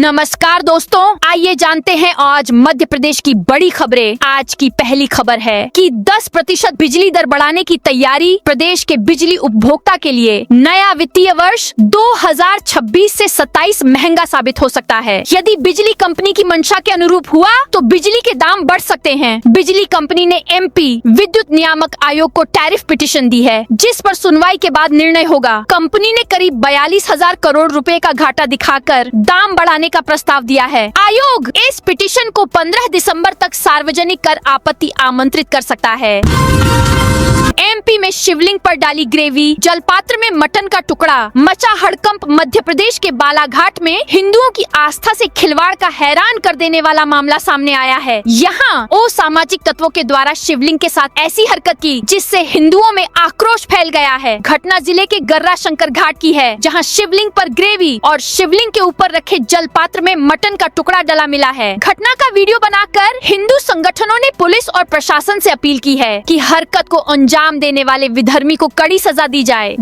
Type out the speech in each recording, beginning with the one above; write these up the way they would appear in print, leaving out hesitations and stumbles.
नमस्कार दोस्तों, आइए जानते हैं आज मध्य प्रदेश की बड़ी खबरें। आज की पहली खबर है कि 10% बिजली दर बढ़ाने की तैयारी प्रदेश के बिजली उपभोक्ता के लिए। नया वित्तीय वर्ष 2026 से 27 महंगा साबित हो सकता है। यदि बिजली कंपनी की मंशा के अनुरूप हुआ तो बिजली के दाम बढ़ सकते हैं। बिजली कंपनी ने एमपी विद्युत नियामक आयोग को टैरिफ पिटीशन दी है, जिस पर सुनवाई के बाद निर्णय होगा। कंपनी ने करीब 42,000 करोड़ रुपए का घाटा दिखाकर दाम बढ़ाने का प्रस्ताव दिया है। आयोग इस पिटीशन को 15 दिसंबर तक सार्वजनिक कर आपत्ति आमंत्रित कर सकता है। एमपी में शिवलिंग पर डाली ग्रेवी, जलपात्र में मटन का टुकड़ा, मचा हड़कंप। मध्य प्रदेश के बालाघाट में हिंदुओं की आस्था से खिलवाड़ का हैरान कर देने वाला मामला सामने आया है। यहाँ असामाजिक तत्वों के द्वारा शिवलिंग के साथ ऐसी हरकत की जिससे हिंदुओं में आक्रोश फैल गया है। घटना जिले के गर्रा शंकर घाट की है, जहाँ शिवलिंग पर ग्रेवी और शिवलिंग के ऊपर रखे जलपात्र में मटन का टुकड़ा डला मिला है। घटना का वीडियो बनाकर हिंदू संगठनों ने पुलिस और प्रशासन से अपील की है कि हरकत को अंजाम देने वाले विधर्मी को कड़ी सजा दी जाए।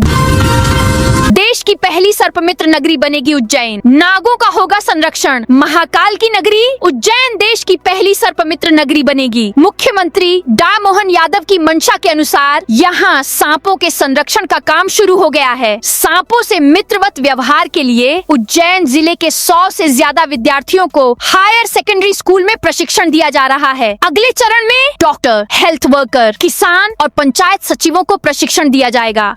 देश की पहली सर्पमित्र नगरी बनेगी उज्जैन, नागों का होगा संरक्षण। महाकाल की नगरी उज्जैन देश की पहली सर्पमित्र नगरी बनेगी। मुख्यमंत्री डा मोहन यादव की मंशा के अनुसार यहाँ सांपों के संरक्षण का काम शुरू हो गया है। सांपों से मित्रवत व्यवहार के लिए उज्जैन जिले के 100 से ज्यादा विद्यार्थियों को हायर सेकेंडरी स्कूल में प्रशिक्षण दिया जा रहा है। अगले चरण में डॉक्टर, हेल्थ वर्कर, किसान और पंचायत सचिवों को प्रशिक्षण दिया जाएगा।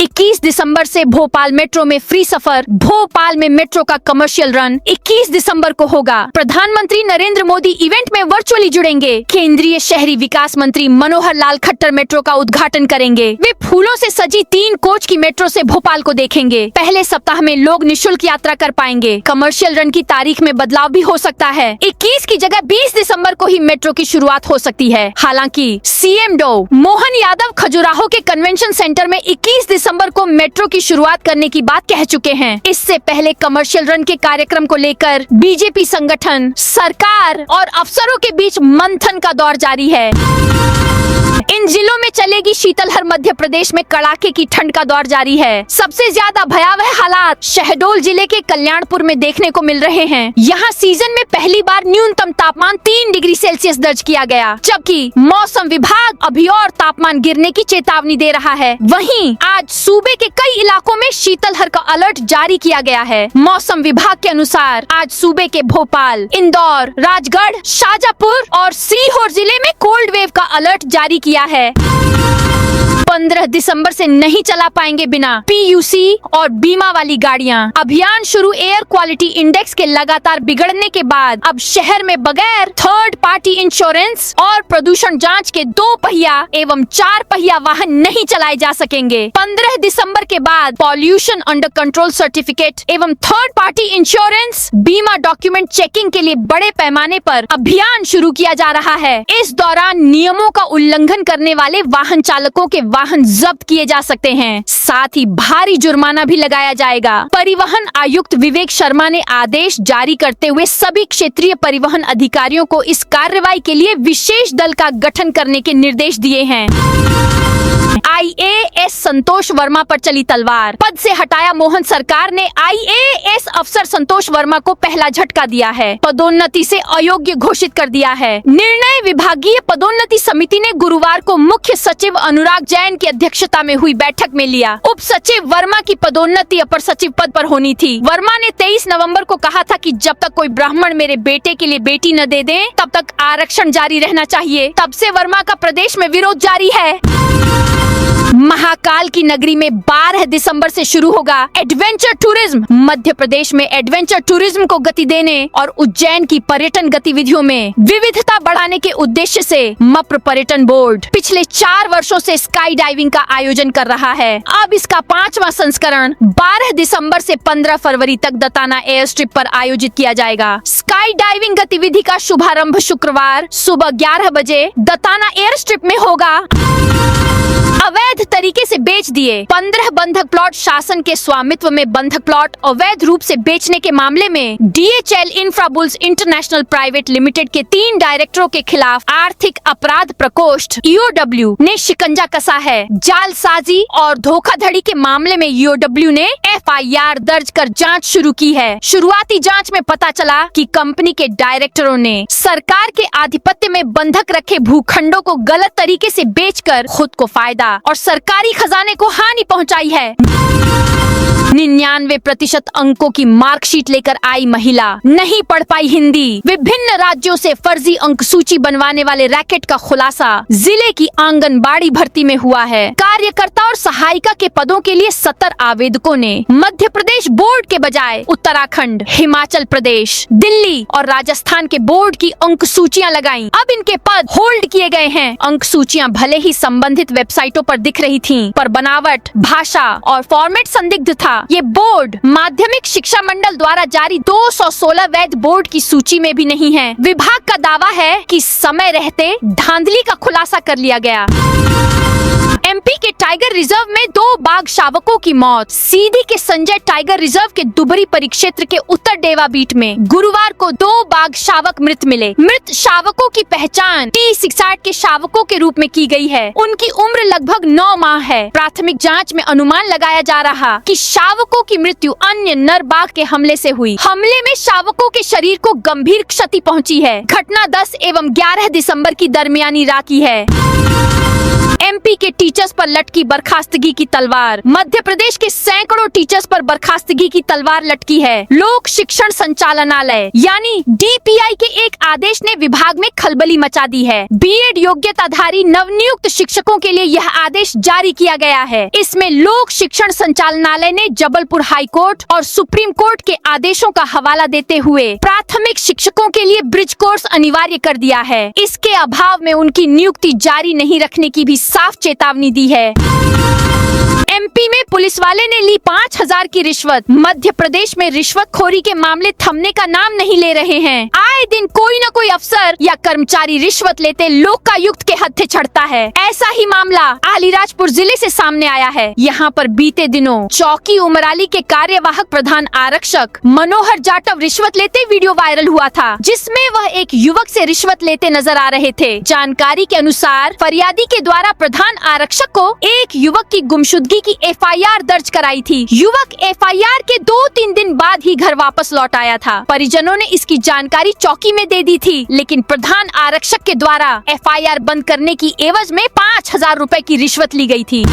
21 दिसंबर से भोपाल मेट्रो में फ्री सफर। भोपाल में मेट्रो का कमर्शियल रन 21 दिसंबर को होगा। प्रधानमंत्री नरेंद्र मोदी इवेंट में वर्चुअली जुड़ेंगे। केंद्रीय शहरी विकास मंत्री मनोहर लाल खट्टर मेट्रो का उद्घाटन करेंगे। वे फूलों से सजी 3 कोच की मेट्रो से भोपाल को देखेंगे। पहले सप्ताह में लोग निःशुल्क यात्रा कर पाएंगे। कमर्शियल रन की तारीख में बदलाव भी हो सकता है। 21 की जगह 20 दिसंबर को ही मेट्रो की शुरुआत हो सकती है। हालांकि सीएम डॉ मोहन यादव खजुराहो के कन्वेंशन सेंटर में 21 दिसंबर को मेट्रो की शुरुआत करने की बात कह चुके हैं। इससे पहले कमर्शियल रन के कार्यक्रम को लेकर बीजेपी संगठन, सरकार और अफसरों के बीच मंथन का दौर जारी है। इन जिलों में चलेगी शीतलहर। मध्य प्रदेश में कड़ाके की ठंड का दौर जारी है। सबसे ज्यादा भयावह हालात शहडोल जिले के कल्याणपुर में देखने को मिल रहे हैं। यहाँ सीजन में पहली बार न्यूनतम तापमान 3 डिग्री सेल्सियस दर्ज किया गया, जबकि मौसम विभाग अभी और तापमान गिरने की चेतावनी दे रहा है। वहीं आज सूबे के कई इलाकों में शीतलहर का अलर्ट जारी किया गया है। मौसम विभाग के अनुसार आज सूबे के भोपाल, इंदौर, राजगढ़, शाजापुर और सीहोर जिले में कोल्ड वेव का अलर्ट जारी किया है। 15 दिसंबर से नहीं चला पाएंगे बिना पीयूसी और बीमा वाली गाड़ियां। अभियान शुरू। एयर क्वालिटी इंडेक्स के लगातार बिगड़ने के बाद अब शहर में बगैर थर्ड पार्टी इंश्योरेंस और प्रदूषण जांच के 2 पहिया एवं 4 पहिया वाहन नहीं चलाए जा सकेंगे। 15 दिसंबर के बाद पॉल्यूशन अंडर कंट्रोल सर्टिफिकेट एवं थर्ड पार्टी इंश्योरेंस बीमा डॉक्यूमेंट चेकिंग के लिए बड़े पैमाने पर अभियान शुरू किया जा रहा है। इस दौरान नियमों का उल्लंघन करने वाले वाहन चालकों के वाहन जब्त किए जा सकते हैं। साथ ही भारी जुर्माना भी लगाया जाएगा। परिवहन आयुक्त विवेक शर्मा ने आदेश जारी करते हुए सभी क्षेत्रीय परिवहन अधिकारियों को इस कार्रवाई के लिए विशेष दल का गठन करने के निर्देश दिए हैं। आईएएस संतोष वर्मा पर चली तलवार। पद से हटाया मोहन सरकार ने आईएएस अफसर संतोष वर्मा को पहला झटका दिया है। पदोन्नति से अयोग्य घोषित कर दिया है। निर्णय विभागीय पदोन्नति समिति ने गुरुवार को मुख्य सचिव अनुराग जैन की अध्यक्षता में हुई बैठक में लिया। उप सचिव वर्मा की पदोन्नति अपर सचिव पद पर होनी थी। वर्मा ने 23 नवंबर को कहा था कि जब तक कोई ब्राह्मण मेरे बेटे के लिए बेटी न दे दे तब तक आरक्षण जारी रहना चाहिए। तब से वर्मा का प्रदेश में विरोध जारी है। महाकाल की नगरी में 12 दिसंबर से शुरू होगा एडवेंचर टूरिज्म। मध्य प्रदेश में एडवेंचर टूरिज्म को गति देने और उज्जैन की पर्यटन गतिविधियों में विविधता बढ़ाने के उद्देश्य से मप्र पर्यटन बोर्ड पिछले 4 वर्षों से स्काई डाइविंग का आयोजन कर रहा है। अब इसका 5वां संस्करण 12 दिसंबर से 15 फरवरी तक दताना एयर स्ट्रिप पर आयोजित किया जाएगा। स्काई डाइविंग गतिविधि का शुभारंभ शुक्रवार सुबह 11 बजे दताना एयर स्ट्रिप में होगा। अवैध तरीके से बेच दिए 15 बंधक प्लॉट। शासन के स्वामित्व में बंधक प्लॉट अवैध रूप से बेचने के मामले में डीएचएल इंफ्राबुल्स इंटरनेशनल प्राइवेट लिमिटेड के 3 डायरेक्टरों के खिलाफ आर्थिक अपराध प्रकोष्ठ ईओडब्ल्यू ने शिकंजा कसा है। है। जालसाजी और धोखाधड़ी के मामले में ईओडब्ल्यू ने एफआईआर दर्ज कर जांच शुरू की है। शुरुआती जांच में पता चला कि कंपनी के डायरेक्टरों ने सरकार के आधिपत्य में बंधक रखे भूखंडों को गलत तरीके से बेचकर खुद को फायदा और सरकारी खजाने को हानि पहुंचाई है। 99% अंकों की मार्कशीट लेकर आई महिला, नहीं पढ़ पाई हिंदी। विभिन्न राज्यों से फर्जी अंक सूची बनवाने वाले रैकेट का खुलासा जिले की आंगनबाड़ी भर्ती में हुआ है। कार्यकर्ता और सहायिका के पदों के लिए 70 आवेदकों ने मध्य प्रदेश बोर्ड के बजाय उत्तराखंड, हिमाचल प्रदेश, दिल्ली और राजस्थान के बोर्ड की अंक सूचियाँ लगाईं। अब इनके पद होल्ड किए गए हैं। अंक सूचियाँ भले ही संबंधित वेबसाइटों पर दिख रही थीं, पर बनावट, भाषा और फॉर्मेट संदिग्ध था। ये बोर्ड माध्यमिक शिक्षा मंडल द्वारा जारी 216 वैध बोर्ड की सूची में भी नहीं है। विभाग का दावा है कि समय रहते धांधली का खुलासा कर लिया गया। एमपी के टाइगर रिजर्व में 2 बाघ शावकों की मौत। सीधी के संजय टाइगर रिजर्व के दुबरी परिक्षेत्र के उत्तर डेवा बीट में गुरुवार को 2 बाघ शावक मृत मिले। मृत शावकों की पहचान T68 के शावकों के रूप में की गई है। उनकी उम्र लगभग 9 माह है। प्राथमिक जांच में अनुमान लगाया जा रहा कि शावकों की मृत्यु अन्य नर बाघ के हमले से हुई। हमले में शावकों के शरीर को गंभीर क्षति पहुंची है। घटना 10 एवं 11 दिसंबर की दरमियानी रात की है। एमपी के टीचर्स पर लटकी बर्खास्तगी की तलवार। मध्य प्रदेश के सैकड़ों टीचर्स पर बर्खास्तगी की तलवार लटकी है। लोक शिक्षण संचालनालय यानी डीपीआई के एक आदेश ने विभाग में खलबली मचा दी है। बीएड योग्यताधारी नवनियुक्त शिक्षकों के लिए यह आदेश जारी किया गया है। इसमें लोक शिक्षण संचालनालय ने जबलपुर हाई कोर्ट और सुप्रीम कोर्ट के आदेशों का हवाला देते हुए प्राथमिक शिक्षकों के लिए ब्रिज कोर्स अनिवार्य कर दिया है। इसके अभाव में उनकी नियुक्ति जारी नहीं रखने की भी साफ चेतावनी दी है। एमपी में पुलिस वाले ने ली 5000 की रिश्वत। मध्य प्रदेश में रिश्वतखोरी के मामले थमने का नाम नहीं ले रहे हैं। आए दिन कोई न कोई अफसर या कर्मचारी रिश्वत लेते लोकायुक्त के हत्थे चढ़ता है। ऐसा ही मामला अलीराजपुर जिले से सामने आया है। यहाँ पर बीते दिनों चौकी उमराली के कार्यवाहक प्रधान आरक्षक मनोहर जाटव रिश्वत लेते वीडियो वायरल हुआ था, जिसमें वह एक युवक से रिश्वत लेते नजर आ रहे थे। जानकारी के अनुसार फरियादी के द्वारा प्रधान आरक्षक को एक युवक की गुमशुदगी की एफआईआर दर्ज कराई थी। युवक एफआईआर के 2-3 दिन बाद ही घर वापस लौट आया था। परिजनों ने इसकी जानकारी चौकी में दे दी थी, लेकिन प्रधान आरक्षक के द्वारा एफआईआर बंद करने की एवज में 5000 रुपए की रिश्वत ली गई थी।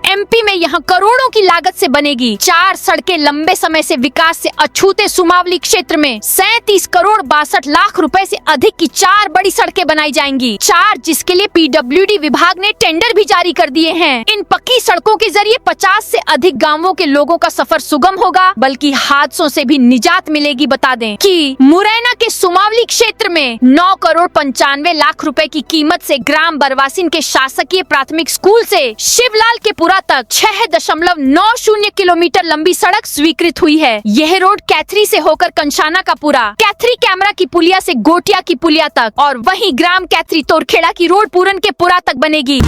एमपी में यहाँ करोड़ों की लागत से बनेगी 4 सड़कें। लंबे समय से विकास से अछूते सुमावली क्षेत्र में 37 करोड़ 62 लाख रुपए से अधिक की 4 बड़ी सड़कें बनाई जाएंगी। 4 जिसके लिए पीडब्ल्यूडी विभाग ने टेंडर भी जारी कर दिए हैं। इन पक्की सड़कों के जरिए 50 से अधिक गांवों के लोगों का सफर सुगम होगा, बल्कि हादसों से भी निजात मिलेगी। बता दें कि मुरैना के सुमावली क्षेत्र में 9 करोड़ 95 लाख रुपए की कीमत से ग्राम बरवासिन के शासकीय प्राथमिक स्कूल से शिवलाल के पुरा तक 6.90 किलोमीटर लंबी सड़क स्वीकृत हुई है। यह रोड कैथरी से होकर कंशाना का पुरा, कैथरी कैमरा की पुलिया से गोटिया की पुलिया तक और वहीं ग्राम कैथरी तोरखेड़ा की रोड पूरन के पुरा तक बनेगी।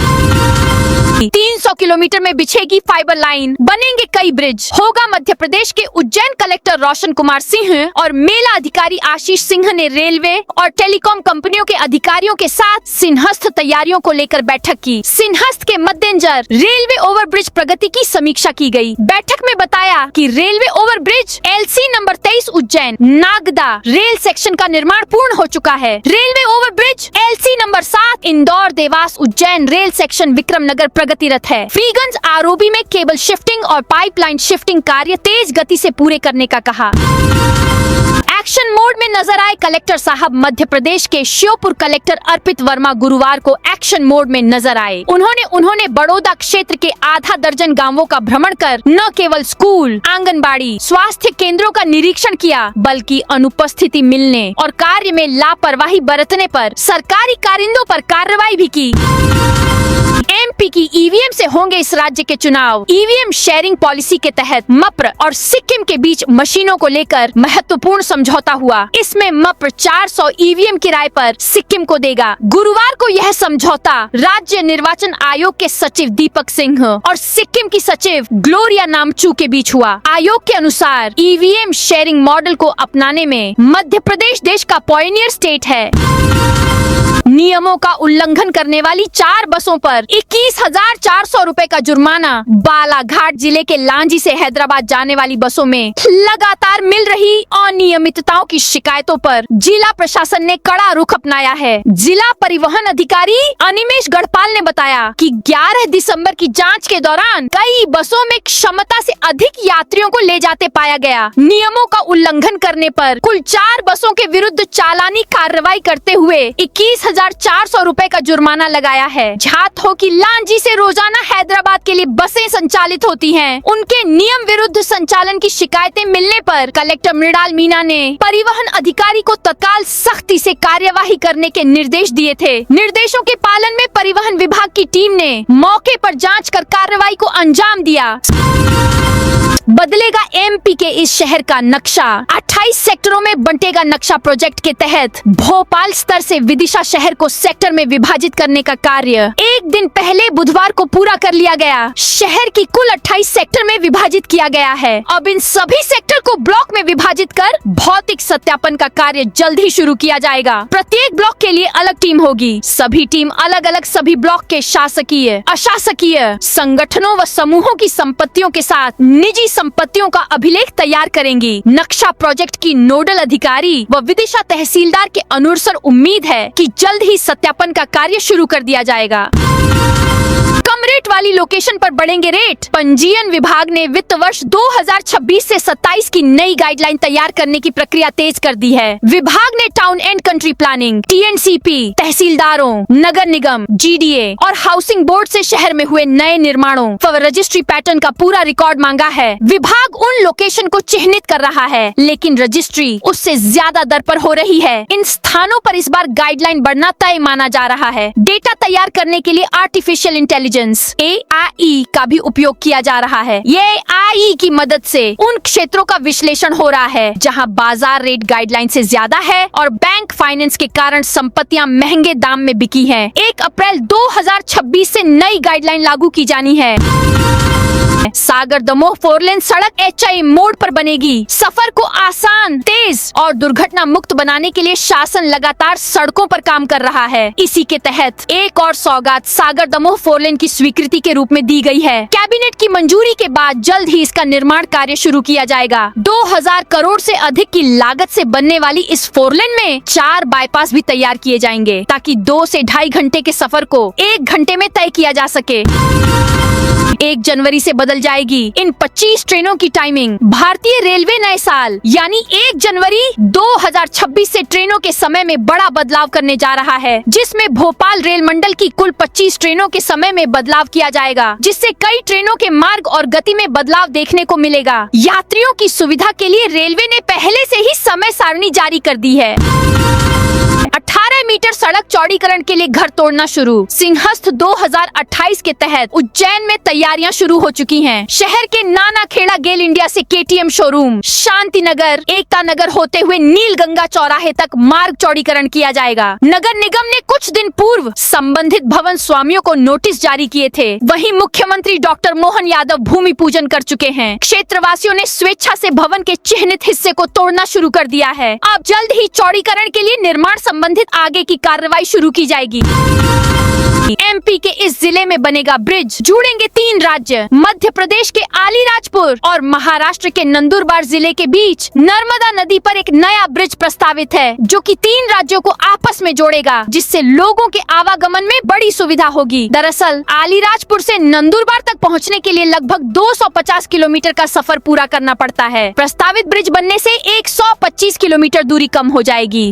300 किलोमीटर में बिछेगी फाइबर लाइन, बनेंगे कई ब्रिज। होगा मध्य प्रदेश के उज्जैन कलेक्टर रोशन कुमार सिंह और मेला अधिकारी आशीष सिंह ने रेलवे और टेलीकॉम कंपनियों के अधिकारियों के साथ सिंहस्थ तैयारियों को लेकर बैठक की। सिंहस्थ के मद्देनजर रेलवे ओवरब्रिज प्रगति की समीक्षा की गई। बैठक में बताया कि railway overbridge LC number 23 Ujjain Nagda rail section का निर्माण पूर्ण हो चुका है। Railway overbridge LC number 7 Indore Dewas Ujjain rail section Vikramnagar प्रगतिरत है। फ्रीगंज आरओबी में केबल शिफ्टिंग और पाइपलाइन शिफ्टिंग कार्य तेज गति से पूरे करने का कहा। एक्शन मोड में नजर आए कलेक्टर साहब। मध्य प्रदेश के श्योपुर कलेक्टर अर्पित वर्मा गुरुवार को एक्शन मोड में नजर आए। उन्होंने बड़ौदा क्षेत्र के आधा दर्जन गांवों का भ्रमण कर न केवल स्कूल, आंगनबाड़ी, स्वास्थ्य केंद्रों का निरीक्षण किया, बल्कि अनुपस्थिति मिलने और कार्य में लापरवाही बरतने पर सरकारी कारिंदों पर कार्रवाई भी की। एमपी की ईवीएम से होंगे इस राज्य के चुनाव। ईवीएम शेयरिंग पॉलिसी के तहत मप्र और सिक्किम के बीच मशीनों को लेकर महत्वपूर्ण समझौता हुआ। इसमें मप्र 400 ईवीएम किराए पर सिक्किम को देगा। गुरुवार को यह समझौता राज्य निर्वाचन आयोग के सचिव दीपक सिंह और सिक्किम की सचिव ग्लोरिया नामचू के बीच हुआ। आयोग के अनुसार ईवीएम शेयरिंग मॉडल को अपनाने में मध्य प्रदेश देश का पॉयनियर स्टेट है। नियमों का उल्लंघन करने वाली 4 बसों पर 21 21,400 रुपए का जुर्माना। बालाघाट जिले के लांजी से हैदराबाद जाने वाली बसों में लगातार मिल रही अनियमितताओं की शिकायतों पर जिला प्रशासन ने कड़ा रुख अपनाया है। जिला परिवहन अधिकारी अनिमेश गढ़पाल ने बताया कि 11 दिसंबर की जांच के दौरान कई बसों में क्षमता से अधिक यात्रियों को ले जाते पाया गया। नियमों का उल्लंघन करने पर कुल 4 बसों के विरुद्ध चालानी कार्रवाई करते हुए 21,400 रुपए का जुर्माना लगाया है। ध्यात हो कि लांजी से रोजाना हैदराबाद के लिए बसें संचालित होती हैं। उनके नियम विरुद्ध संचालन की शिकायतें मिलने पर कलेक्टर मृणाल मीणा ने परिवहन अधिकारी को तत्काल सख्ती से कार्यवाही करने के निर्देश दिए थे। निर्देशों के पालन में परिवहन विभाग की टीम ने मौके पर जांच कर कार्रवाई को अंजाम दिया। बदलेगा एमपी के इस शहर का नक्शा। 28 सेक्टरों में बंटेगा नक्शा प्रोजेक्ट के तहत भोपाल स्तर से विदिशा शहर को सेक्टर में विभाजित करने का कार्य एक दिन पहले बुधवार को पूरा कर लिया गया। शहर की कुल 28 सेक्टर में विभाजित किया गया है। अब इन सभी सेक्टर को ब्लॉक में विभाजित कर भौतिक सत्यापन का कार्य जल्द ही शुरू किया जाएगा। प्रत्येक ब्लॉक के लिए अलग टीम होगी। सभी टीम अलग अलग सभी ब्लॉक के शासकीय, अशासकीय संगठनों व समूहों की संपत्तियों के साथ निजी संपत्तियों का अभिलेख तैयार करेंगी। नक्शा प्रोजेक्ट की नोडल अधिकारी व विदिशा तहसीलदार के अनुसार उम्मीद है कि जल्द ही सत्यापन का कार्य शुरू कर दिया जाएगा। कम रेट वाली लोकेशन पर बढ़ेंगे रेट। पंजीयन विभाग ने वित्त वर्ष 2026 से 27 की नई गाइडलाइन तैयार करने की प्रक्रिया तेज कर दी है। विभाग ने town and country planning, TNCP, तहसीलदारों, नगर निगम, जीडीए और हाउसिंग बोर्ड से शहर में हुए नए निर्माणों व रजिस्ट्री पैटर्न का पूरा रिकॉर्ड मांगा है। विभाग उन लोकेशन को चिन्हित कर रहा है, लेकिन रजिस्ट्री उससे ज्यादा दर पर हो रही है। इन स्थानों पर इस बार गाइडलाइन बढ़ना तय माना जा रहा है। डेटा तैयार करने के लिए आर्टिफिशियल इंटेलिजेंस AI का भी उपयोग किया जा रहा है। ये AI की मदद से उन क्षेत्रों का विश्लेषण हो रहा है जहां बाजार रेट गाइडलाइन से ज्यादा है और बैंक फाइनेंस के कारण संपत्तियां महंगे दाम में बिकी हैं। 1 अप्रैल 2026 से नई गाइडलाइन लागू की जानी है। सागर दमोह 4 लेन सड़क HI मोड़ पर बनेगी। सफर को आसान, तेज और दुर्घटना मुक्त बनाने के लिए शासन लगातार सड़कों पर काम कर रहा है। इसी के तहत एक और सौगात सागर दमोह 4 लेन की स्वीकृति के रूप में दी गई है। कैबिनेट की मंजूरी के बाद जल्द ही इसका निर्माण कार्य शुरू किया जाएगा। 2000 करोड़ से अधिक की लागत से बनने वाली इस 4 लेन में 4 बाईपास भी तैयार किए जाएंगे ताकि 2 से 2.5 घंटे के सफर को 1 घंटे में तय किया जा सके। 1 जनवरी से बदल जाएगी इन 25 ट्रेनों की टाइमिंग। भारतीय रेलवे नए साल यानी 1 जनवरी 2026 से ट्रेनों के समय में बड़ा बदलाव करने जा रहा है, जिसमें भोपाल रेल मंडल की कुल 25 ट्रेनों के समय में बदलाव किया जाएगा, जिससे कई ट्रेनों के मार्ग और गति में बदलाव देखने को मिलेगा। यात्रियों की सुविधा के लिए रेलवे ने पहले से ही समय सारणी जारी कर दी है। 18 मीटर सड़क चौड़ीकरण के लिए घर तोड़ना शुरू। सिंहस्थ 2028 के तहत उज्जैन में तैयारियां शुरू हो चुकी हैं। शहर के नाना खेड़ा गेल इंडिया से KTM शोरूम, शांति नगर, एकता नगर होते हुए नीलगंगा चौराहे तक मार्ग चौड़ीकरण किया जाएगा। नगर निगम ने कुछ दिन पूर्व संबंधित भवन स्वामियों को नोटिस जारी किए थे। वहीं मुख्यमंत्री डॉक्टर मोहन यादव भूमि पूजन कर चुके हैं। क्षेत्रवासियों ने स्वेच्छा से भवन के चिन्हित हिस्से को तोड़ना शुरू कर दिया है। अब जल्द ही चौड़ीकरण के लिए निर्माण संबंधित आगे की कार्रवाई शुरू की जाएगी। MP के इस जिले में बनेगा ब्रिज। जुड़ेंगे 3 राज्य, मध्य प्रदेश के अलीराजपुर और महाराष्ट्र के नंदुरबार जिले के बीच नर्मदा नदी पर एक नया ब्रिज प्रस्तावित है, जो कि 3 राज्यों को आपस में जोड़ेगा, जिससे लोगों के आवागमन में बड़ी सुविधा होगी। दरअसल अलीराजपुर से नंदुरबार तक पहुंचने के लिए लगभग 250 किलोमीटर का सफर पूरा करना पड़ता है। प्रस्तावित ब्रिज बनने से 125 किलोमीटर दूरी कम हो जाएगी।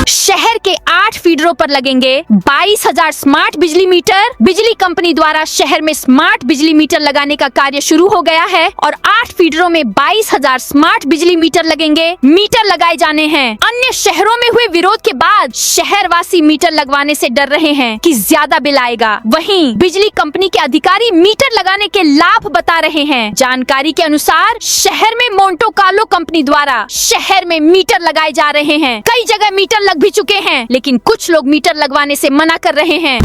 शहर के 8 फीडरों पर लगेंगे 22,000 स्मार्ट बिजली मीटर। बिजली कंपनी द्वारा शहर में स्मार्ट बिजली मीटर लगाने का कार्य शुरू हो गया है और 8 फीडरों में 22,000 स्मार्ट बिजली मीटर लगेंगे। मीटर लगाए जाने हैं। अन्य शहरों में हुए विरोध के बाद शहरवासी मीटर लगवाने से डर रहे हैं कि ज्यादा बिल आएगा। वहीं बिजली कंपनी के अधिकारी मीटर लगाने के लाभ बता रहे हैं। जानकारी के अनुसार शहर में मोन्टो कार्लो कंपनी द्वारा शहर में मीटर लगाए जा रहे हैं। कई जगह मीटर लग भी चुके हैं, लेकिन कुछ लोग मीटर लगवाने से मना कर रहे हैं।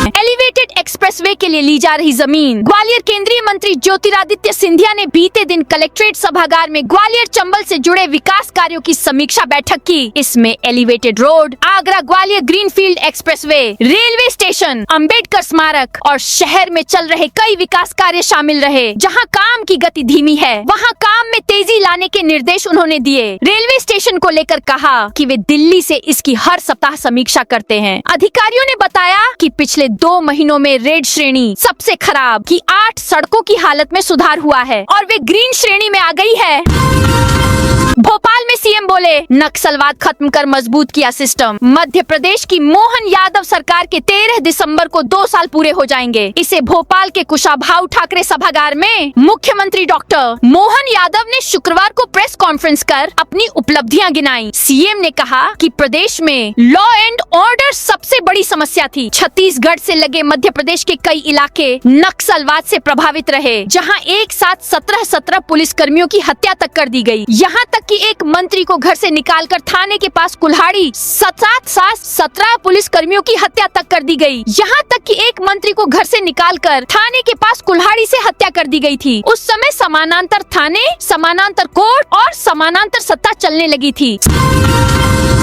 एलिवेटेड एक्सप्रेसवे के लिए ली जा रही जमीन। ग्वालियर केंद्रीय मंत्री ज्योतिरादित्य सिंधिया ने बीते दिन कलेक्ट्रेट सभागार में ग्वालियर चंबल से जुड़े विकास कार्यों की समीक्षा बैठक की। इसमें elevated road, Agra Gwalior greenfield expressway, railway station, Ambedkar स्मारक और शहर में चल रहे कई विकास कार्य शामिल रहे। जहां काम की गति धीमी है, वहां काम में तेजी लाने के निर्देश उन्होंने दिए। रेलवे स्टेशन को लेकर कहा कि वे दिल्ली से इसकी हर सप्ताह समीक्षा करते हैं। अधिकारियों ने बताया कि पिछले 2 महीनों में रेड श्रेणी सबसे खराब की 8 सड़कों की हालत में सुधार हुआ है और वे ग्रीन श्रेणी में आ गई है। भोपाल में सीएम बोले, नक्सलवाद खत्म कर मजबूत किया सिस्टम। मध्य प्रदेश की मोहन यादव सरकार के 13 दिसंबर को 2 साल पूरे हो जाएंगे। इसे भोपाल के कुशाभाऊ ठाकरे सभागार में मुख्यमंत्री डॉक्टर मोहन यादव ने शुक्रवार को प्रेस कॉन्फ्रेंस कर अपनी उपलब्धियां गिनाई। सीएम ने कहा कि प्रदेश में लॉ एंड ऑर्डर सबसे बड़ी समस्या थी। छत्तीसगढ़ से लगे मध्य प्रदेश के कई इलाके नक्सलवाद से प्रभावित रहे, जहां एक साथ 17 पुलिस कर्मियों की हत्या तक कर दी गई। यहाँ तक कि एक मंत्री को घर से निकालकर थाने के पास कुल्हाड़ी 17 पुलिस कर्मियों की हत्या तक कर दी गई। यहाँ तक कि एक मंत्री को घर से निकालकर थाने के पास कुल्हाड़ी से हत्या कर दी गई थी। उस समय समानांतर थाने, समानांतर कोर्ट और समानांतर सत्ता चलने लगी थी।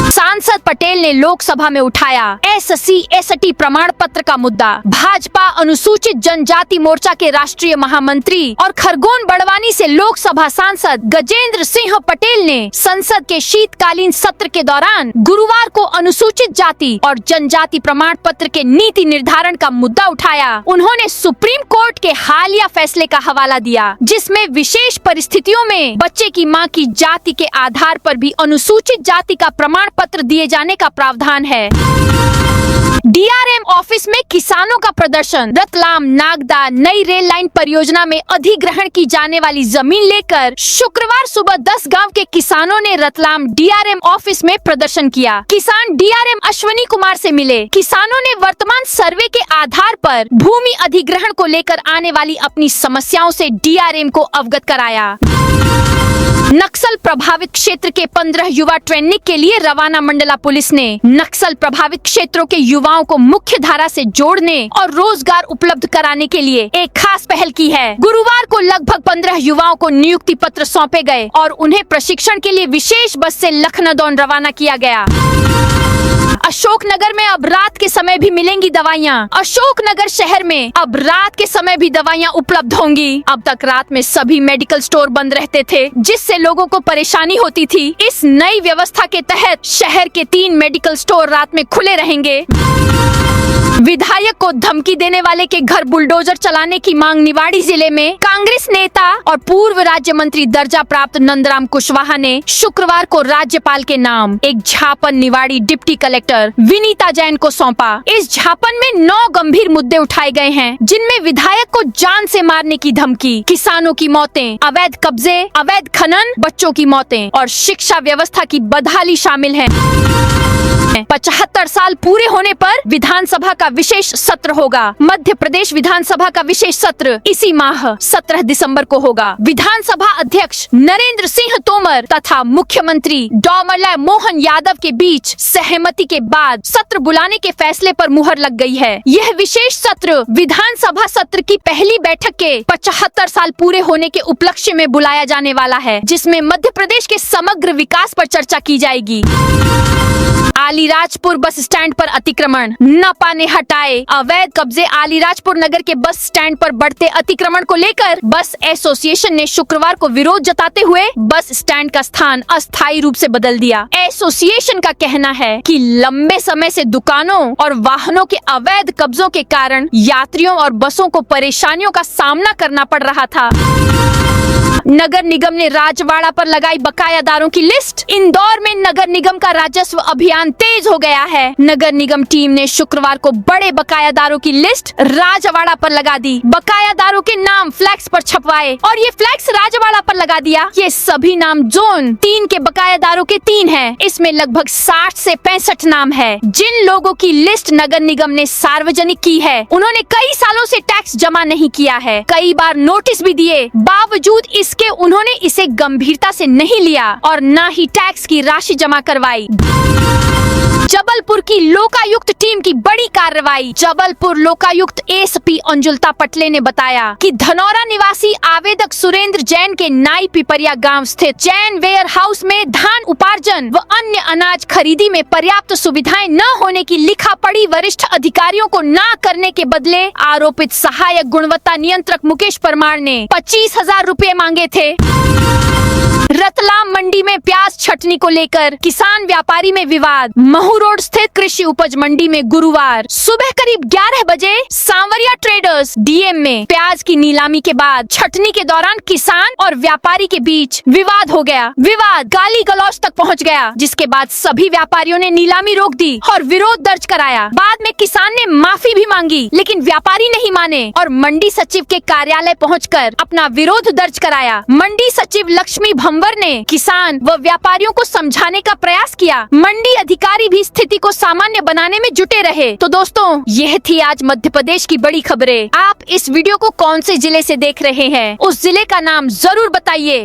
सांसद पटेल ने लोकसभा में उठाया SC/ST प्रमाण पत्र का मुद्दा। भाजपा अनुसूचित जनजाति मोर्चा के राष्ट्रीय महामंत्री और खरगोन बड़वानी से लोकसभा सांसद गजेंद्र सिंह पटेल ने संसद के शीतकालीन सत्र के दौरान गुरुवार को अनुसूचित जाति और जनजाति प्रमाण पत्र के नीति निर्धारण का मुद्दा उठाया। उन्होंने सुप्रीम कोर्ट के हालिया फैसले का हवाला दिया, जिसमें विशेष परिस्थितियों में बच्चे की मां की जाति के आधार पर भी अनुसूचित जाति का प्रमाण पत्र दिए जाने का प्रावधान है। DRM ऑफिस में किसानों का प्रदर्शन। रतलाम नागदा नई रेल लाइन परियोजना में अधिग्रहण की जाने वाली जमीन लेकर शुक्रवार सुबह 10 गांव के किसानों ने रतलाम DRM ऑफिस में प्रदर्शन किया। किसान DRM अश्वनी कुमार से मिले। किसानों ने वर्तमान सर्वे के आधार पर भूमि अधिग्रहण को लेकर आने वाली अपनी समस्याओं से DRM को अवगत कराया। नक्सल प्रभावित क्षेत्र के 15 युवा ट्रेनिंग के लिए रवाना। मंडला पुलिस ने नक्सल प्रभावित क्षेत्रों के युवाओं को मुख्य धारा से जोड़ने और रोजगार उपलब्ध कराने के लिए एक खास पहल की है। गुरुवार को लगभग 15 युवाओं को नियुक्ति पत्र सौंपे गए और उन्हें प्रशिक्षण के लिए विशेष बस से लखनऊ रवाना किया गया। अशोकनगर में अब रात के समय भी मिलेंगी दवाइयाँ। अशोकनगर शहर में अब रात के समय भी दवाइयाँ उपलब्ध होंगी। अब तक रात में सभी मेडिकल स्टोर बंद रहते थे, जिससे लोगों को परेशानी होती थी। इस नई व्यवस्था के तहत शहर के 3 मेडिकल स्टोर रात में खुले रहेंगे। विधायक को धमकी देने वाले के घर बुलडोजर चलाने की मांग। निवाड़ी जिले में कांग्रेस नेता और पूर्व राज्य मंत्री दर्जा प्राप्त नंदराम कुशवाहा ने शुक्रवार को राज्यपाल के नाम एक ज्ञापन निवाड़ी डिप्टी कलेक्टर विनीता जैन को सौंपा। इस ज्ञापन में 9 गंभीर मुद्दे उठाए गए हैं, जिनमें विधायक को जान से मारने की धमकी, किसानों की मौतें, अवैध कब्जे, अवैध खनन, बच्चों की मौतें और शिक्षा व्यवस्था की बदहाली शामिल है। 75 साल पूरे होने पर विधानसभा का विशेष सत्र होगा। मध्य प्रदेश विधानसभा का विशेष सत्र इसी माह 17 दिसंबर को होगा। विधानसभा अध्यक्ष नरेंद्र सिंह तोमर तथा मुख्यमंत्री डॉ मोहन यादव के बीच सहमति के बाद सत्र बुलाने के फैसले पर मुहर लग गई है। यह विशेष सत्र विधानसभा सत्र की पहली बैठक के 75 साल पूरे होने के उपलक्ष्य में बुलाया जाने वाला है, जिसमें मध्य प्रदेश के समग्र विकास पर चर्चा की जाएगी। अलीराजपुर बस स्टैंड पर अतिक्रमण। नपा ने हटाए अवैध कब्जे। अलीराजपुर नगर के बस स्टैंड पर बढ़ते अतिक्रमण को लेकर बस एसोसिएशन ने शुक्रवार को विरोध जताते हुए बस स्टैंड का स्थान अस्थायी रूप से बदल दिया। एसोसिएशन का कहना है कि लंबे समय से दुकानों और वाहनों के अवैध कब्जों के कारण यात्रियों और बसों को परेशानियों का सामना करना पड़ रहा था। नगर निगम ने राजवाड़ा पर लगाई बकायादारों की लिस्ट। इंदौर में नगर निगम का राजस्व अभियान तेज हो गया है। नगर निगम टीम ने शुक्रवार को बड़े बकायादारों की लिस्ट राजवाड़ा पर लगा दी। बकायादारों के नाम फ्लैक्स पर छपवाए और ये फ्लैक्स राजवाड़ा पर लगा दिया। ये सभी नाम जोन 3 के बकायादारों के 3 हैं। इसमें लगभग 60 से 65 नाम है। जिन लोगों की लिस्ट नगर निगम ने सार्वजनिक की है, उन्होंने कई सालों से टैक्स जमा नहीं किया है, कई बार नोटिस भी दिए, बावजूद इस जिसके उन्होंने इसे गंभीरता से नहीं लिया और न ही टैक्स की राशि जमा करवाई। जबलपुर की लोकायुक्त टीम की बड़ी कार्रवाई। जबलपुर लोकायुक्त एसपी अंजुलता पटले ने बताया कि धनौरा निवासी आवेदक सुरेंद्र जैन के नाई पिपरिया गांव स्थित जैन वेयर हाउस में धान उपार्जन व अन्य अनाज खरीदी में पर्याप्त सुविधाएं न होने की लिखा पढ़ी वरिष्ठ अधिकारियों को न करने के बदले आरोपित सहायक गुणवत्ता नियंत्रक मुकेश परमार ने 25,000 रुपए मांगे थे। रतलाम मंडी में प्याज छटनी को लेकर किसान व्यापारी में विवाद। महू रोड स्थित कृषि उपज मंडी में गुरुवार सुबह करीब 11 बजे सांवरिया ट्रेडर्स डीएम में प्याज की नीलामी के बाद छटनी के दौरान किसान और व्यापारी के बीच विवाद हो गया। विवाद गाली गलौज तक पहुंच गया, जिसके बाद सभी व्यापारियों ने नीलामी रोक दी और विरोध दर्ज कराया। बाद में किसान ने माफी भी मांगी, लेकिन व्यापारी नहीं माने और मंडी सचिव के कार्यालय पहुंचकर अपना विरोध दर्ज कराया। मंडी सचिव लक्ष्मी भंवर ने किसान व व्यापारियों को समझाने का प्रयास किया। मंडी अधिकारी भी स्थिति को सामान्य बनाने में जुटे रहे। तो दोस्तों, यह थी आज मध्य प्रदेश की बड़ी खबरें। आप इस वीडियो को कौन से जिले से देख रहे हैं, उस जिले का नाम जरूर बताइए।